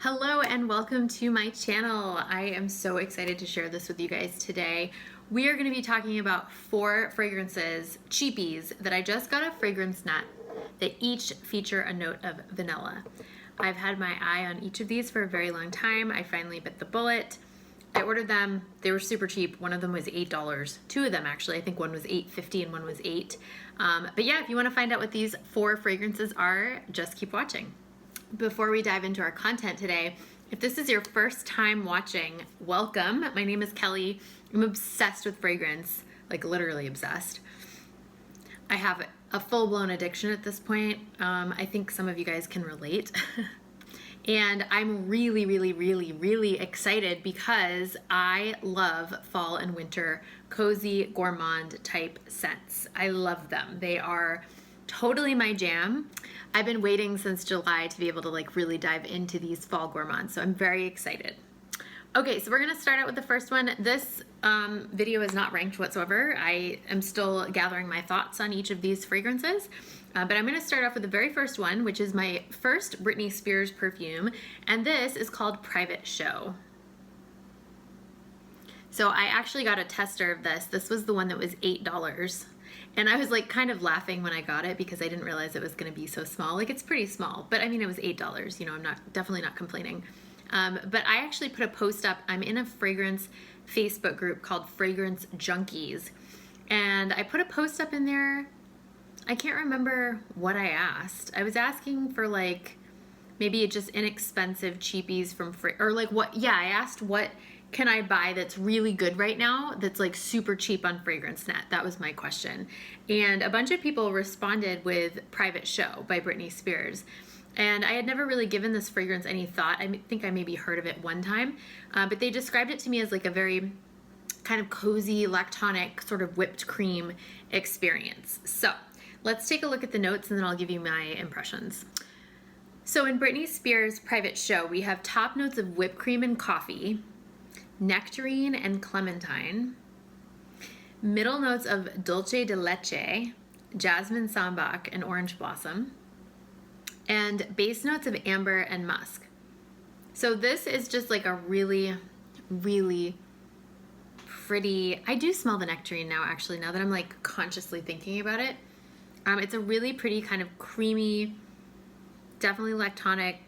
Hello and welcome to my channel. I am so excited to share this with you guys today. We are going to be talking about 4 fragrances, cheapies, that I just got at Fragrancenet that each feature a note of vanilla. I've had my eye on each of these for a very long time. I finally bit the bullet. I ordered them. They were super cheap. One of them was $8. 2 of them actually. I think one was $8.50 and one was $8. But yeah, if you want to find out what these 4 fragrances are, just keep watching. Before we dive into our content today, if this is your first time watching, welcome. My name is Kelly. I'm obsessed with fragrance, like literally obsessed. I have a full-blown addiction at this point. I think some of you guys can relate. And I'm really excited because I love fall and winter cozy gourmand type scents. I love them. They are totally my jam. I've been waiting since July to be able to really dive into these fall gourmands, so I'm very excited. Okay, so we're gonna start out with the first one. This video is not ranked whatsoever. I am still gathering my thoughts on each of these fragrances, but I'm gonna start off with the very first one, which is my first Britney Spears perfume, and this is called Private Show. So I actually got a tester of this. This was the one that was $8. And I was kind of laughing when I got it because I didn't realize it was going to be so small. It's pretty small, but I mean, it was $8. You know, I'm definitely not complaining. But I actually put a post up. I'm in a fragrance Facebook group called Fragrance Junkies. And I put a post up in there. I can't remember what I asked. I was asking for maybe just inexpensive cheapies from I asked what can I buy that's really good right now that's super cheap on Fragrancenet? That was my question. And a bunch of people responded with Private Show by Britney Spears. And I had never really given this fragrance any thought. I think I maybe heard of it one time, but they described it to me as a very kind of cozy, lactonic, sort of whipped cream experience. So let's take a look at the notes and then I'll give you my impressions. So in Britney Spears' Private Show, we have top notes of whipped cream and coffee, nectarine and clementine, middle notes of dulce de leche, jasmine sambac, and orange blossom, and base notes of amber and musk. So this is just a really pretty, I do smell the nectarine now actually, now that I'm consciously thinking about it. It's a really pretty kind of creamy, definitely lactonic,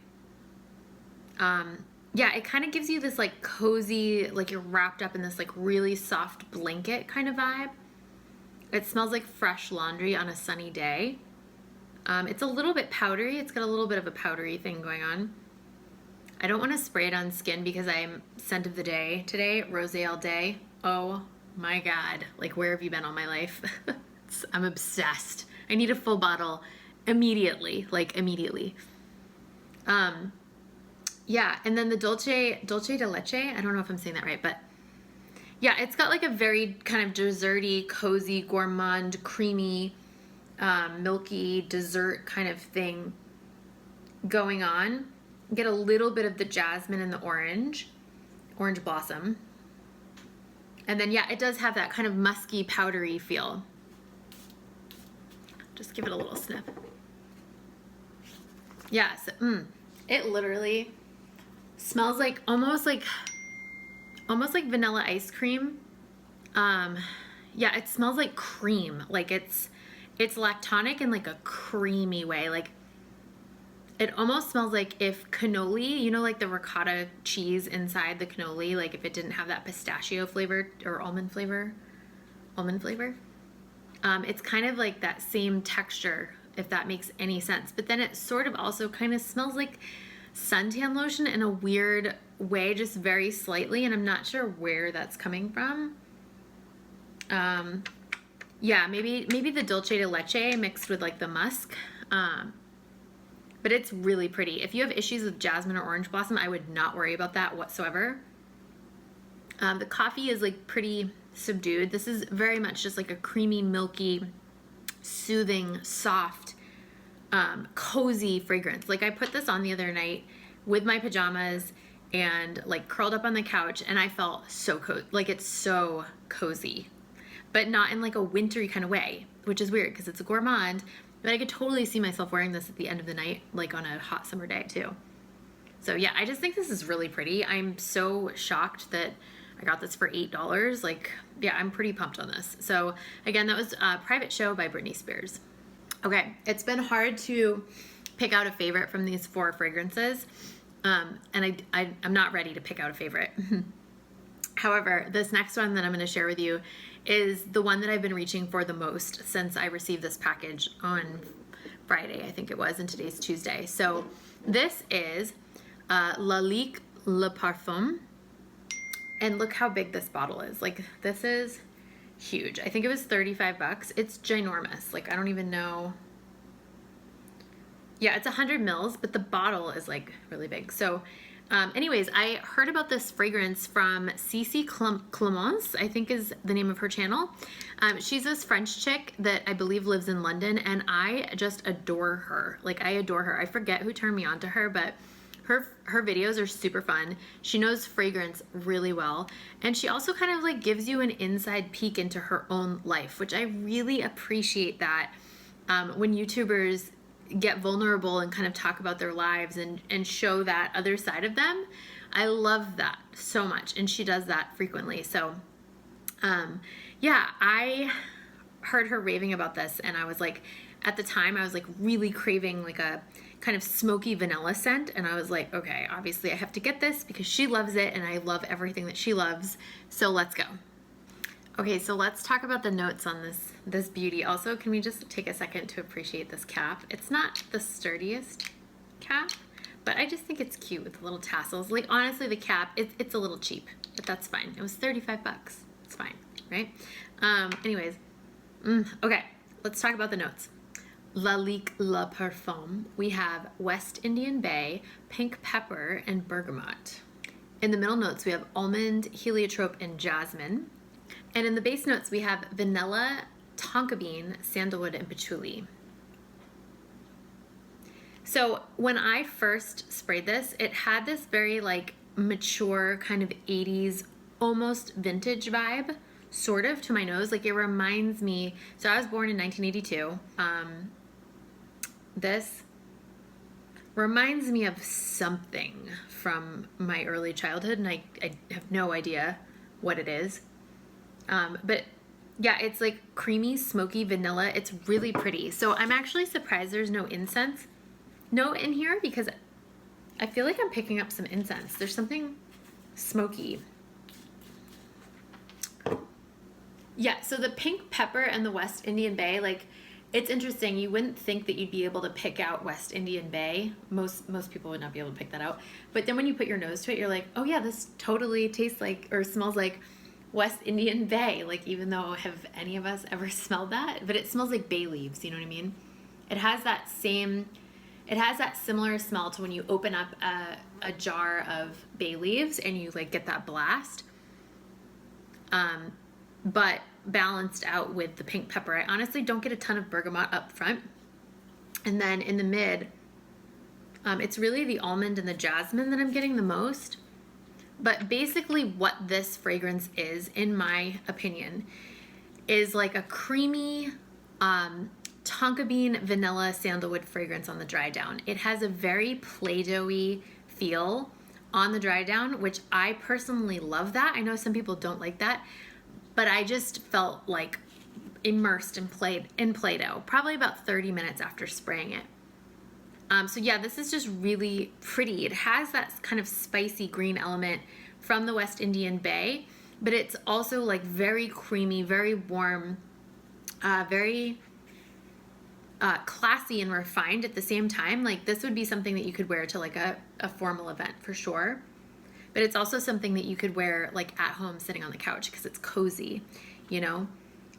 yeah, it kind of gives you this cozy, you're wrapped up in this really soft blanket kind of vibe. It smells like fresh laundry on a sunny day. It's a little bit powdery. It's got a little bit of a powdery thing going on. I don't want to spray it on skin because I'm scent of the day today, rosé all day. Oh my God, where have you been all my life? I'm obsessed. I need a full bottle immediately, immediately. Yeah, and then the dulce de leche, I don't know if I'm saying that right, but yeah, it's got a very kind of desserty, cozy, gourmand, creamy, milky dessert kind of thing going on. Get a little bit of the jasmine and the orange blossom. And then yeah, it does have that kind of musky, powdery feel. Just give it a little sniff. Yeah, so, it literally smells almost like vanilla ice cream. Yeah, it smells like cream. It's lactonic in a creamy way. It almost smells like if cannoli, you know, the ricotta cheese inside the cannoli, if it didn't have that pistachio flavor or almond flavor. It's kind of that same texture, if that makes any sense. But then it sort of also kind of smells like suntan lotion in a weird way, just very slightly, and I'm not sure where that's coming from. Yeah, maybe the dulce de leche mixed with the musk, but it's really pretty. If you have issues with jasmine or orange blossom, I would not worry about that whatsoever. The coffee is pretty subdued. This is very much just a creamy, milky, soothing, soft, cozy fragrance. I put this on the other night with my pajamas and curled up on the couch, and I felt so cozy. It's so cozy, but not in a wintry kind of way, which is weird because it's a gourmand, but I could totally see myself wearing this at the end of the night, on a hot summer day too. So yeah, I just think this is really pretty. I'm so shocked that I got this for $8. Like, yeah, I'm pretty pumped on this. So again, that was a Private Show by Britney Spears. Okay, it's been hard to pick out a favorite from these 4 fragrances. And I'm not ready to pick out a favorite. However, this next one that I'm going to share with you is the one that I've been reaching for the most since I received this package on Friday, I think it was, and today's Tuesday. So this is Lalique Le Parfum. And look how big this bottle is. Like, this is huge. I think it was 35 bucks. It's ginormous. Like, I don't even know. Yeah, it's 100 mils, but the bottle is like really big. So anyways, I heard about this fragrance from Cece Clemence, I think is the name of her channel. She's this French chick that I believe lives in London, and I just adore her. Like, I adore her. I forget who turned me on to her, but her videos are super fun. She knows fragrance really well, and she also kind of like gives you an inside peek into her own life, which I really appreciate that when YouTubers get vulnerable and kind of talk about their lives and show that other side of them. I love that so much, and she does that frequently. So yeah, I heard her raving about this, and I was like, at the time I was like really craving like a kind of smoky vanilla scent, and I was like, okay, obviously I have to get this because she loves it and I love everything that she loves, so let's go. Okay, so let's talk about the notes on this beauty. Also, can we just take a second to appreciate this cap? It's not the sturdiest cap, but I just think it's cute with the little tassels. Like, honestly, the cap, it's a little cheap, but that's fine. It was 35 bucks. It's fine, right? Anyways, okay, let's talk about the notes. Lalique Le Parfum, we have West Indian Bay, pink pepper, and bergamot. In the middle notes, we have almond, heliotrope, and jasmine. And in the base notes, we have vanilla, tonka bean, sandalwood, and patchouli. So when I first sprayed this, it had this very like mature kind of 80s, almost vintage vibe, sort of, to my nose. Like, it reminds me, so I was born in 1982. This reminds me of something from my early childhood, and I have no idea what it is. But yeah, it's like creamy, smoky vanilla. It's really pretty. So I'm actually surprised there's no incense note in here, because I feel like I'm picking up some incense. There's something smoky. Yeah, so the pink pepper and the West Indian Bay, like, it's interesting. You wouldn't think that you'd be able to pick out West Indian Bay. Most people would not be able to pick that out. But then when you put your nose to it, you're like, oh yeah, this totally tastes like, or smells like West Indian Bay. Like, even though, have any of us ever smelled that? But it smells like bay leaves, you know what I mean? It has that similar smell to when you open up a jar of bay leaves and you like get that blast. But balanced out with the pink pepper. I honestly don't get a ton of bergamot up front. And then in the mid, it's really the almond and the jasmine that I'm getting the most. But basically what this fragrance is, in my opinion, is like a creamy tonka bean, vanilla, sandalwood fragrance on the dry down. It has a very Play-Doh-y feel on the dry down, which I personally love that. I know some people don't like that, but I just felt like immersed in Play-Doh, probably about 30 minutes after spraying it. So yeah, this is just really pretty. It has that kind of spicy green element from the West Indian Bay, but it's also like very creamy, very warm, very classy and refined at the same time. Like, this would be something that you could wear to like a formal event for sure. But it's also something that you could wear like at home sitting on the couch because it's cozy, you know?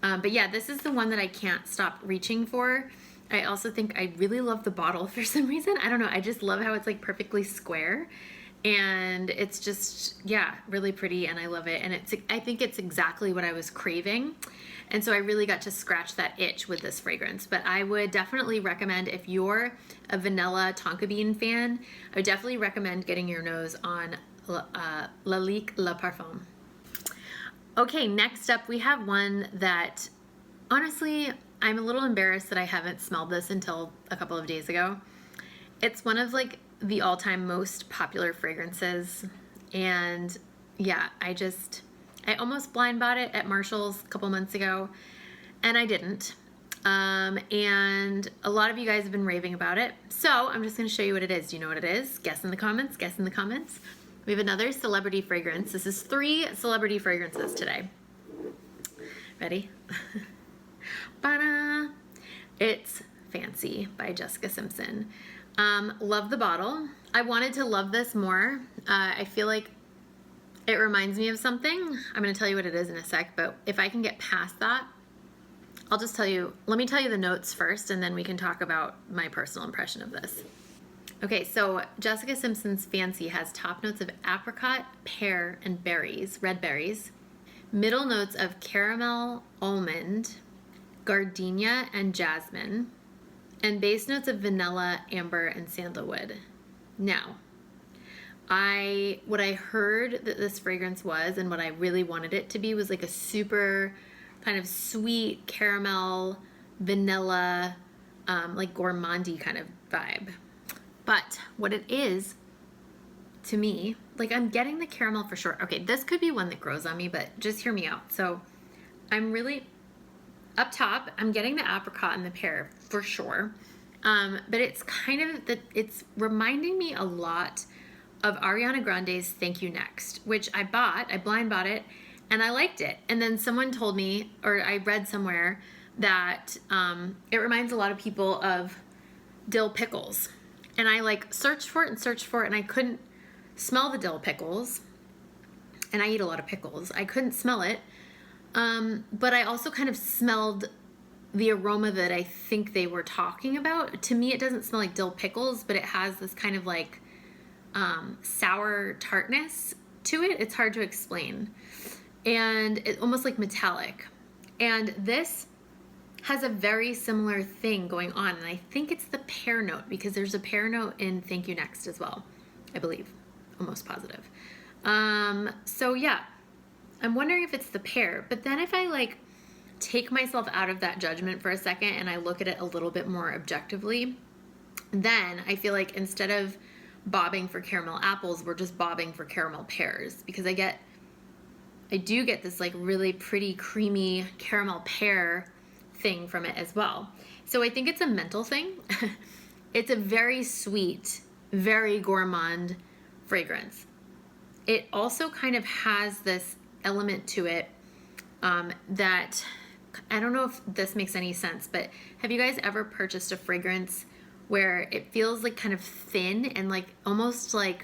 But yeah, this is the one that I can't stop reaching for. I also think I really love the bottle for some reason. I don't know. I just love how it's like perfectly square, and it's just, yeah, really pretty, and I love it. And I think it's exactly what I was craving. And so I really got to scratch that itch with this fragrance. But I would definitely recommend, if you're a vanilla tonka bean fan, I would definitely recommend getting your nose on Lalique Le Parfum. Okay, next up we have one that, honestly, I'm a little embarrassed that I haven't smelled this until a couple of days ago. It's one of like the all-time most popular fragrances. And yeah, I almost blind bought it at Marshall's a couple months ago, and I didn't. And a lot of you guys have been raving about it. So I'm just gonna show you what it is. Do you know what it is? Guess in the comments, guess in the comments. We have another celebrity fragrance. This is 3 celebrity fragrances today. Ready? Ba-da! It's Fancy by Jessica Simpson. Love the bottle. I wanted to love this more. I feel like it reminds me of something. I'm gonna tell you what it is in a sec, but if I can get past that, I'll just tell you, let me tell you the notes first, and then we can talk about my personal impression of this. Okay, so Jessica Simpson's Fancy has top notes of apricot, pear, and berries, red berries, middle notes of caramel, almond, gardenia, and jasmine, and base notes of vanilla, amber, and sandalwood. Now, what I heard that this fragrance was, and what I really wanted it to be, was like a super kind of sweet caramel, vanilla, like gourmandy kind of vibe. But what it is, to me, like I'm getting the caramel for sure. Okay, this could be one that grows on me, but just hear me out. So I'm really, up top, I'm getting the apricot and the pear for sure. But it's kind of, it's reminding me a lot of Ariana Grande's Thank You Next, which I blind bought it, and I liked it. And then someone told me, or I read somewhere, that it reminds a lot of people of dill pickles. And I like searched for it, and I couldn't smell the dill pickles. And I eat a lot of pickles. I couldn't smell it. But I also kind of smelled the aroma that I think they were talking about. To me, it doesn't smell like dill pickles, but it has this kind of like sour tartness to it. It's hard to explain. And it's almost like metallic. And this has a very similar thing going on, and I think it's the pear note, because there's a pear note in Thank You Next as well, I believe. Almost positive. So yeah, I'm wondering if it's the pear, but then if I like take myself out of that judgment for a second and I look at it a little bit more objectively, then I feel like instead of bobbing for caramel apples, we're just bobbing for caramel pears, because I do get this like really pretty creamy caramel pear thing from it as well. So I think it's a mental thing. It's a very sweet, very gourmand fragrance. It also kind of has this element to it that, I don't know if this makes any sense, but have you guys ever purchased a fragrance where it feels like kind of thin and like almost bug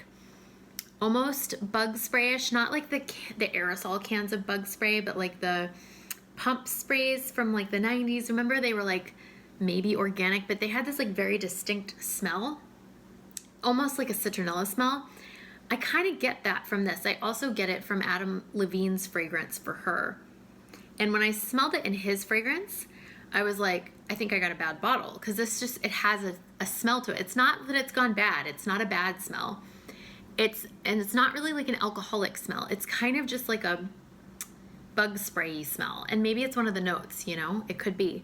sprayish, not like the aerosol cans of bug spray, but like the pump sprays from like the 90s. Remember, they were like maybe organic, but they had this like very distinct smell, almost like a citronella smell. I kind of get that from this. I also get it from Adam Levine's fragrance for her. And when I smelled it in his fragrance, I was like, I think I got a bad bottle, because this just, it has a smell to it. It's not that it's gone bad. It's not a bad smell. It's not really like an alcoholic smell. It's kind of just like a bug spray smell. And maybe it's one of the notes, you know, it could be.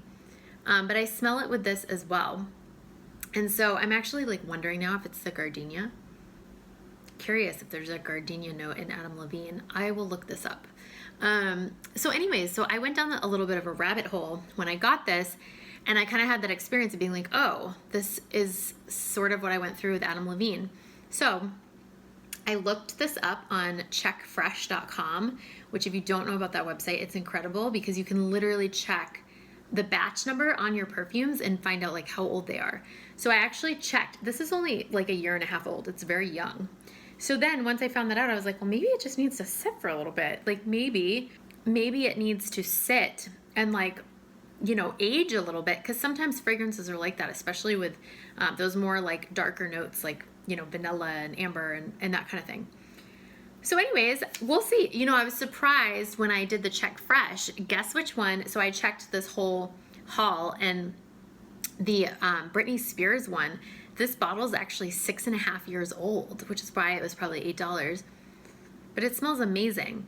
But I smell it with this as well. And so I'm actually like wondering now if it's the gardenia. Curious if there's a gardenia note in Adam Levine. I will look this up. So anyways, so I went down a little bit of a rabbit hole when I got this, and I kind of had that experience of being like, oh, this is sort of what I went through with Adam Levine. So I looked this up on checkfresh.com, which if you don't know about that website, it's incredible because you can literally check the batch number on your perfumes and find out like how old they are. So I actually checked. This is only like a year and a half old. It's very young. So then once I found that out, I was like, well, maybe it just needs to sit for a little bit. Like maybe it needs to sit and like, you know, age a little bit, because sometimes fragrances are like that, especially with those more like darker notes like, you know, vanilla and amber and that kind of thing. So anyways, we'll see. You know, I was surprised when I did the Check Fresh. Guess which one? So I checked this whole haul, and the Britney Spears one, this bottle is actually 6.5 years old, which is why it was probably $8. But it smells amazing.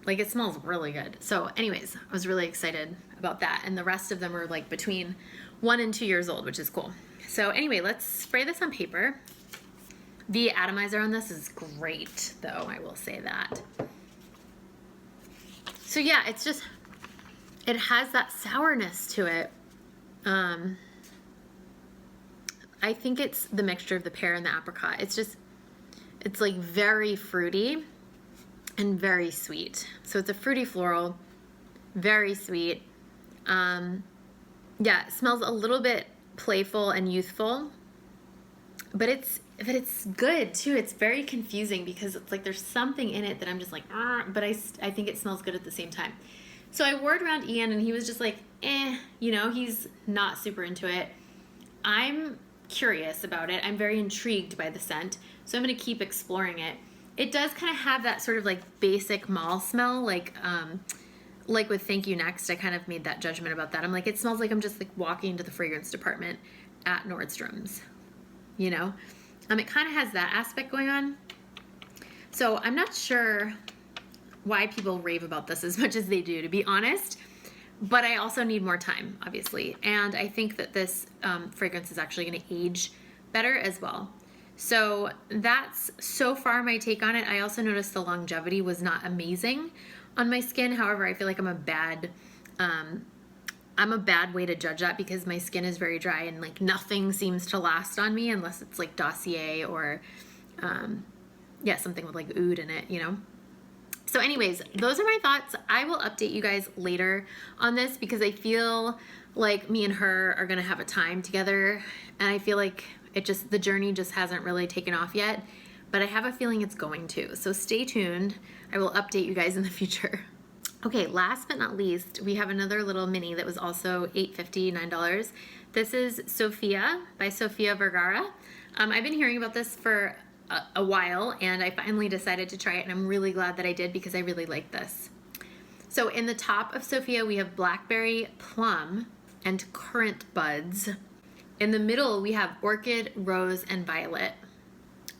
Like, it smells really good. So anyways, I was really excited about that. And the rest of them are like between 1 and 2 years old, which is cool. So anyway, let's spray this on paper. The atomizer on this is great, though, I will say that. So yeah, it's just, it has that sourness to it. I think it's the mixture of the pear and the apricot. It's just, it's like very fruity and very sweet. So it's a fruity floral, very sweet. Yeah, it smells a little bit playful and youthful, but it's good too. It's very confusing because it's like there's something in it that I'm just like, but I think it smells good at the same time. So I wore it around Ian and he was just like, you know, he's not super into it. I'm curious about it. I'm very intrigued by the scent, so I'm going to keep exploring it. It does kind of have that sort of like basic mall smell, like with Thank You Next. I kind of made that judgment about that. I'm like, it smells like I'm just like walking into the fragrance department at Nordstrom's, you know? It kind of has that aspect going on. So I'm not sure why people rave about this as much as they do, to be honest. But I also need more time, obviously. And I think that this fragrance is actually going to age better as well. So that's so far my take on it. I also noticed the longevity was not amazing on my skin. However, I feel like I'm a bad way to judge that because my skin is very dry and like nothing seems to last on me unless it's like Dossier or yeah, something with like oud in it, you know? So anyways, those are my thoughts. I will update you guys later on this because I feel like me and her are gonna have a time together, and I feel like the journey just hasn't really taken off yet, but I have a feeling it's going to. So stay tuned. I will update you guys in the future. Okay, last but not least, we have another little mini that was also $8.50, $9. This is Sofia by Sofia Vergara. I've been hearing about this for a while, and I finally decided to try it, and I'm really glad that I did because I really like this. So in the top of Sofia, we have blackberry, plum, and currant buds. In the middle, we have orchid, rose, and violet.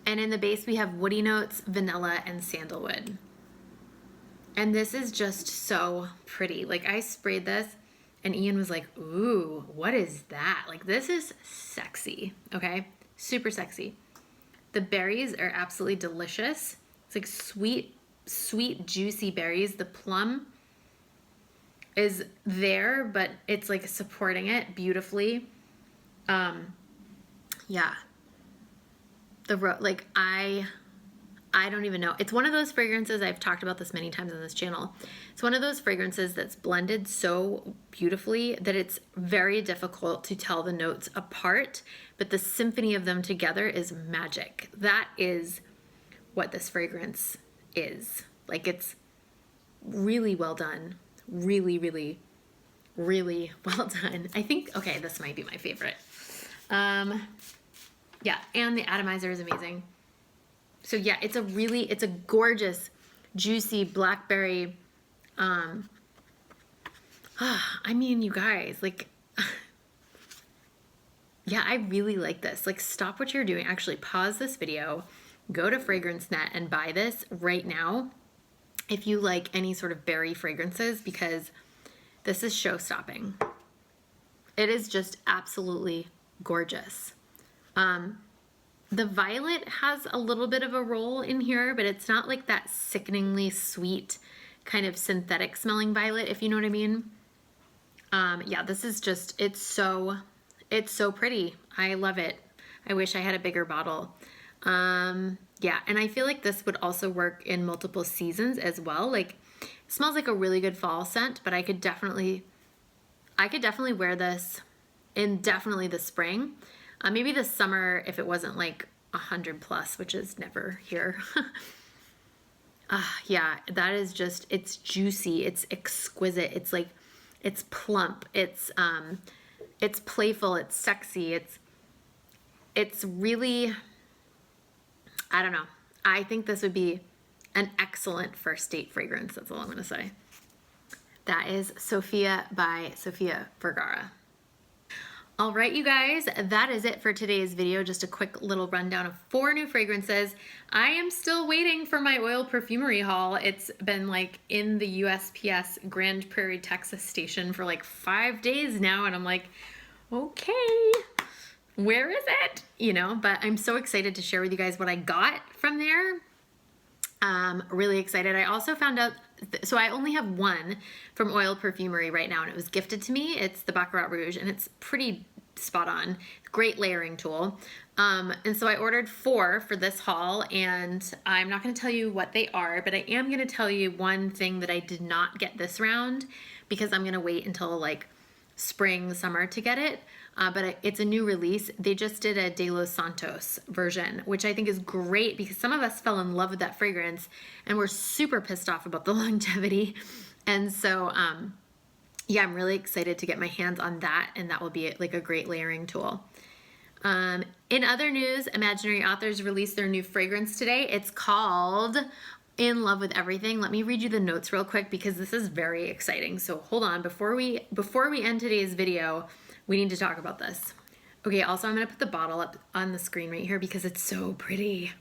And in the base, we have woody notes, vanilla, and sandalwood. And this is just so pretty. Like, I sprayed this, and Ian was like, ooh, what is that? Like, this is sexy, okay? Super sexy. The berries are absolutely delicious. It's like sweet, juicy berries. The plum is there, but it's like supporting it beautifully. Yeah. Like I don't even know. It's one of those fragrances, I've talked about this many times on this channel. It's one of those fragrances that's blended so beautifully that it's very difficult to tell the notes apart, but the symphony of them together is magic. That is what this fragrance is. Like, it's really well done. Really, really, really well done. I think, okay, this might be my favorite. Yeah, and the atomizer is amazing. So yeah, it's a gorgeous, juicy blackberry. I mean, you guys, like, yeah, I really like this. Like, stop what you're doing. Actually, pause this video, go to Fragrancenet and buy this right now if you like any sort of berry fragrances, because this is show-stopping. It is just absolutely gorgeous. The violet has a little bit of a role in here, but it's not like that sickeningly sweet kind of synthetic smelling violet, if you know what I mean. Yeah, this is just, it's so pretty. I love it. I wish I had a bigger bottle. Yeah, and I feel like this would also work in multiple seasons as well. Like, it smells like a really good fall scent, but I could definitely wear this in definitely the spring. Maybe this summer if it wasn't like 100 plus, which is never here. Yeah, that is just, it's juicy, it's exquisite, it's like, it's plump, it's playful, it's sexy, it's really, I don't know. I think this would be an excellent first date fragrance. That's all I'm gonna say. That is Sofia by Sofia Vergara. All right, you guys, that is it for today's video. Just a quick little rundown of 4 new fragrances. I am still waiting for my oil perfumery haul. It's been like in the USPS Grand Prairie, Texas station for like 5 days now, and I'm like, okay, where is it? You know, but I'm so excited to share with you guys what I got from there. Really excited. I also found out, so I only have one from Oil Perfumery right now, and it was gifted to me. It's the Baccarat Rouge, and it's pretty spot on. Great layering tool. And so I ordered 4 for this haul, and I'm not going to tell you what they are, but I am going to tell you one thing that I did not get this round because I'm going to wait until like spring, summer to get it. But it's a new release. They just did a De Los Santos version, which I think is great because some of us fell in love with that fragrance and we're super pissed off about the longevity. And so, yeah, I'm really excited to get my hands on that, and that will be like a great layering tool. In other news, Imaginary Authors released their new fragrance today. It's called In Love with Everything. Let me read you the notes real quick because this is very exciting. So hold on, before we end today's video, we need to talk about this. Okay, also I'm gonna put the bottle up on the screen right here because it's so pretty.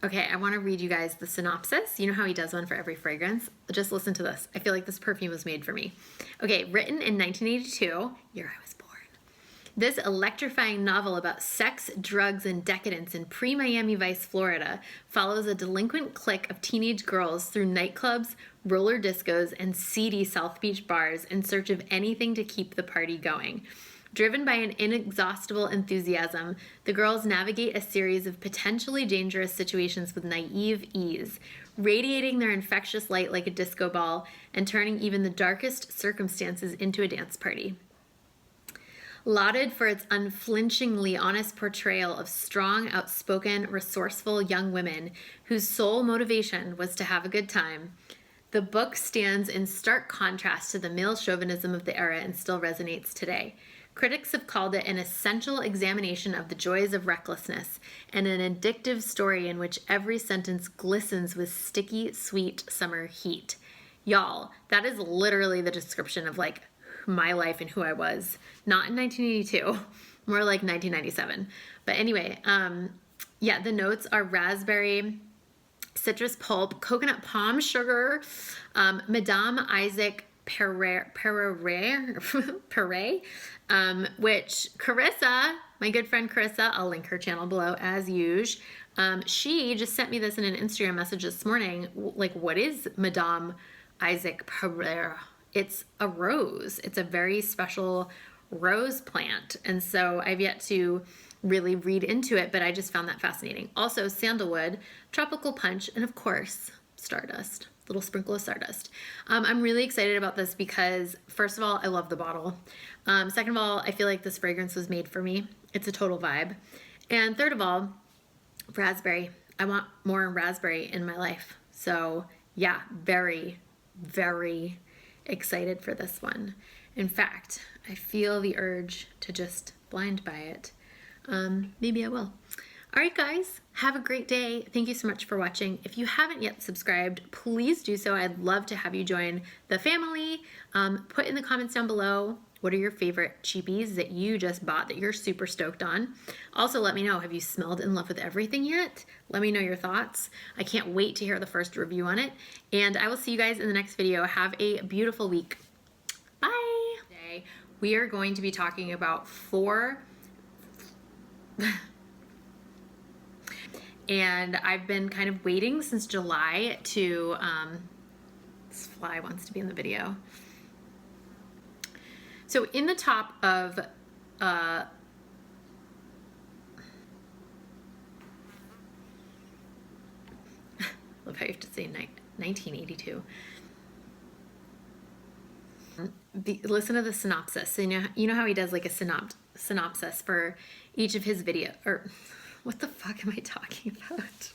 Okay, I wanna read you guys the synopsis. You know how he does one for every fragrance? Just listen to this. I feel like this perfume was made for me. Okay, written in 1982, year I was born. This electrifying novel about sex, drugs, and decadence in pre-Miami Vice, Florida follows a delinquent clique of teenage girls through nightclubs, roller discos, and seedy South Beach bars in search of anything to keep the party going. Driven by an inexhaustible enthusiasm, the girls navigate a series of potentially dangerous situations with naive ease, radiating their infectious light like a disco ball and turning even the darkest circumstances into a dance party. Lauded for its unflinchingly honest portrayal of strong, outspoken, resourceful young women whose sole motivation was to have a good time, the book stands in stark contrast to the male chauvinism of the era and still resonates today. Critics have called it an essential examination of the joys of recklessness and an addictive story in which every sentence glistens with sticky, sweet summer heat. Y'all, that is literally the description of like my life and who I was. Not in 1982, more like 1997. But anyway, yeah, the notes are raspberry, citrus pulp, coconut palm sugar, Madame Isaac Perret, which Carissa, my good friend Carissa, I'll link her channel below as usual. She just sent me this in an Instagram message this morning. Like, what is Madame Isaac Perret? It's a rose. It's a very special rose plant. And so I've yet to really read into it, but I just found that fascinating. Also, sandalwood, tropical punch, and of course, stardust. Little sprinkle of stardust. I'm really excited about this because, first of all, I love the bottle. Second of all, I feel like this fragrance was made for me. It's a total vibe. And third of all, raspberry. I want more raspberry in my life. So yeah, very, very excited for this one. In fact, I feel the urge to just blind buy it. Maybe I will. All right, guys, have a great day. Thank you so much for watching. If you haven't yet subscribed, please do so. I'd love to have you join the family. Put in the comments down below, what are your favorite cheapies that you just bought that you're super stoked on? Also, let me know, have you smelled In Love with Everything yet? Let me know your thoughts. I can't wait to hear the first review on it. And I will see you guys in the next video. Have a beautiful week. Bye. Today, we are going to be talking about 4... And I've been kind of waiting since July to, this fly wants to be in the video. So in the top of, love how you have to say 1982. Listen to the synopsis. So you know how he does like a synopsis for each of his videos, or what the fuck am I talking about?